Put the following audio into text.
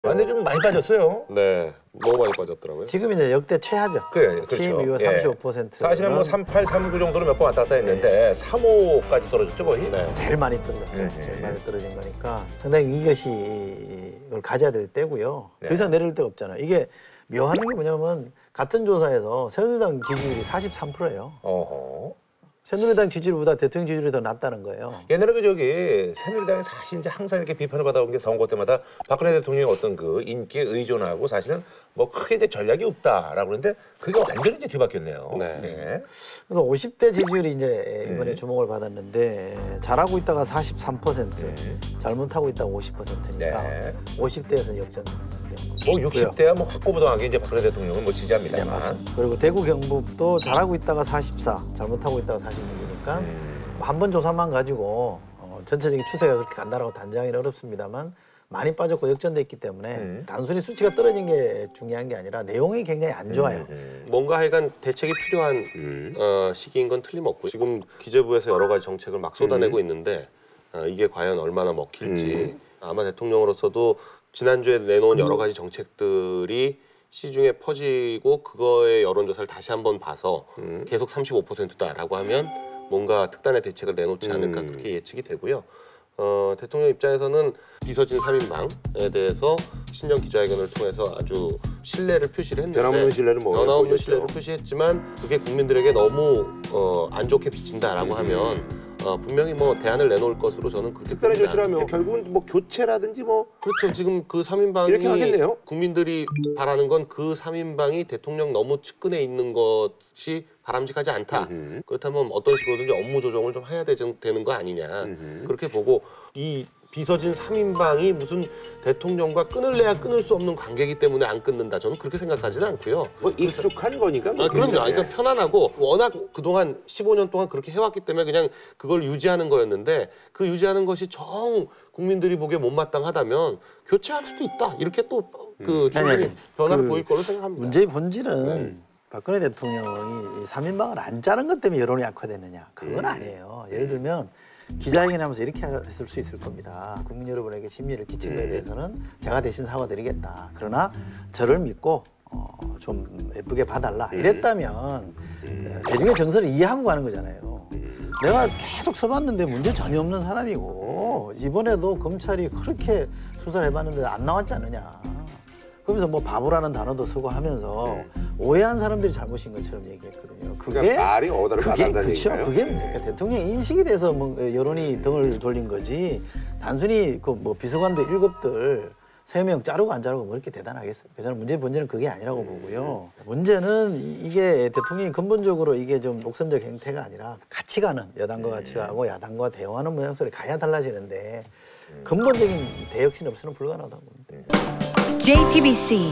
근데 좀 많이 빠졌어요. 네, 너무 많이 빠졌더라고요. 지금 이제 역대 최하죠. 그렇죠. 취임 이후 35%. 사실은 뭐 38, 39 정도로 몇 번 왔다 갔다 했는데 35까지 떨어졌죠 거의. 네. 제일 많이 떨어졌죠. 제일 많이 떨어진 거니까 상당히 이것이 이걸 가져야 될 때고요. 더 이상 내릴 데가 없잖아요. 이게 묘한 게 뭐냐면 같은 조사에서 새누리당 지지율이 43%예요. 어허. 새누리당 지지율보다 대통령 지지율이 더 낮다는 거예요. 옛날에 새누리당이 사실 이제 항상 이렇게 비판을 받아온 게 선거 때마다 박근혜 대통령의 어떤 그 인기에 의존하고 사실은 뭐 크게 이제 전략이 없다라고 그러는데 그게 완전히 이제 뒤바뀌었네요. 네. 네. 그래서 50대 지지율이 이제 이번에 주목을 받았는데 잘하고 있다가 43%, 잘못하고 있다가 50%니까 네. 50대에서는 역전. 뭐 60대야 뭐 확고부동하게 이제 박근혜 대통령은 뭐 지지합니다만. 네, 맞습니다. 그리고 대구 경북도 잘하고 있다가 44, 잘못하고 있다가 46이니까 한 번 조사만 가지고 전체적인 추세가 그렇게 간다라고 단정하기는 어렵습니다만 많이 빠졌고 역전돼 있기 때문에 단순히 수치가 떨어진 게 중요한 게 아니라 내용이 굉장히 안 좋아요. 뭔가 하여간 대책이 필요한 시기인 건 틀림없고 지금 기재부에서 여러 가지 정책을 막 쏟아내고 있는데 이게 과연 얼마나 먹힐지 아마 대통령으로서도 지난주에 내놓은 여러 가지 정책들이 시중에 퍼지고 그거의 여론조사를 다시 한번 봐서 계속 35%다라고 하면 뭔가 특단의 대책을 내놓지 않을까 그렇게 예측이 되고요. 대통령 입장에서는 비서진 3인방에 대해서 신년 기자회견을 통해서 아주 신뢰를 표시를 했는데 변함없는 신뢰를 뭐 변함없는 신뢰를 표시했지만 그게 국민들에게 너무 안 좋게 비친다라고 하면 분명히 뭐 대안을 내놓을 것으로 저는 그렇게 특단의 보지 조치라면 않습니다. 결국은 뭐 교체라든지 뭐 그렇죠. 지금 그 3인방이 이렇게 하겠네요. 국민들이 바라는 건 그 3인방이 대통령 너무 측근에 있는 것이 바람직하지 않다. 그렇다면 어떤 식으로든지 업무 조정을 좀 해야 되는 거 아니냐. 그렇게 보고 이 비서진 3인방이 무슨 대통령과 끊을래야 끊을 수 없는 관계이기 때문에 안 끊는다. 저는 그렇게 생각하지는 않고요. 뭐 익숙한 거니까. 뭐 그럼요. 굉장히. 그러니까 편안하고 워낙 그동안 15년 동안 그렇게 해왔기 때문에 그냥 그걸 유지하는 거였는데 그 유지하는 것이 정 국민들이 보기에 못마땅하다면 교체할 수도 있다. 이렇게 또 그 충분히 변화를 보일 거로 생각합니다. 문제의 본질은 박근혜 대통령이 이 3인방을 안 자른 것 때문에 여론이 악화됐느냐. 그건 아니에요. 예를 들면 기자회견하면서 이렇게 했을 수 있을 겁니다. 국민 여러분에게 심려를 끼친 거에 대해서는 제가 대신 사과드리겠다. 그러나 저를 믿고 좀 예쁘게 봐달라. 이랬다면 대중의 정서를 이해하고 가는 거잖아요. 내가 계속 써봤는데 문제 전혀 없는 사람이고 이번에도 검찰이 그렇게 수사를 해봤는데 안 나왔지 않느냐. 그러면서 뭐 바보라는 단어도 쓰고 하면서 오해한 사람들이 잘못인 것처럼 얘기했거든요. 그게 말이 어다를 받았다는 그렇죠. 얘기인가요? 그게 뭡니까? 대통령 인식에 대해서 뭐 여론이 등을 돌린 거지. 단순히 그 뭐 비서관들 7들 3명 자르고 안 자르고 뭐 이렇게 대단하겠어요. 저는 문제의 본질은 그게 아니라고 보고요. 문제는 이게 대통령이 근본적으로 이게 좀 녹선적 행태가 아니라 같이 가는 여당과 같이 가고 야당과 대화하는 모양새로 가야 달라지는데 근본적인 대혁신 없이는 불가능하다고 봅니다. JTBC